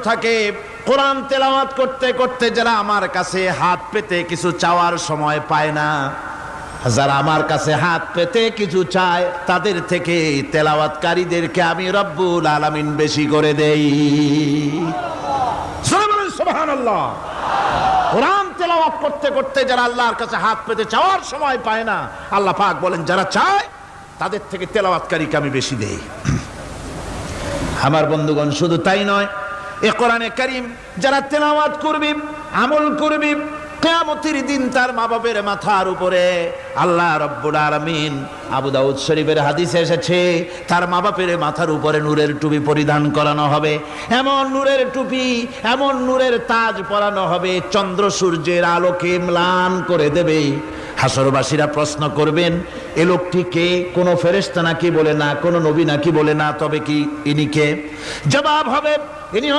থাকে, কোরআন তেলাওয়াত করতে করতে যারা আমার কাছে হাত পেতে কিছু চাওয়ার সময় পায় না, যারা আমার কাছে হাত পেতে কিছু চায়, তাদের থেকে তেলাওয়াতকারীদেরকে আমি রব্বুল আলামিন বেশি করে দেই। সুবহানাল্লাহ। কোরআন তেলাওয়াত করতে করতে যারা আল্লাহর কাছে হাত পেতে চাওয়ার সময় পায় না, আল্লাহ পাক বলেন যারা চায় তাদের থেকে তেলাওয়াতকারীকে আমি বেশি দেই। আমার বন্ধুগণ, শুধু তাই নয়, এ কোরআনে কারীম যারা তেলাওয়াত করবে, আমল করবে, কিয়ামতের দিন তার মা বাবার মাথার উপরে আল্লাহ রাব্বুল আলামিন, আবু দাউদ শরীফের হাদিসে এসেছে, তার মা বাপের মাথার উপরে নূরের টুপি পরিধান করানো হবে। এমন নূরের টুপি, এমন নূরের তাজ পরানো হবে, চন্দ্র সূর্যের আলোকে ম্লান করে দেবে। হাসরবাসীরা প্রশ্ন করবেন, এ লোকটি কে? কোন ফেরেশতা নাকি বলে না, কোন নবী নাকি বলে না, তবে কি ইনি কে? জবাব হবে, ইনি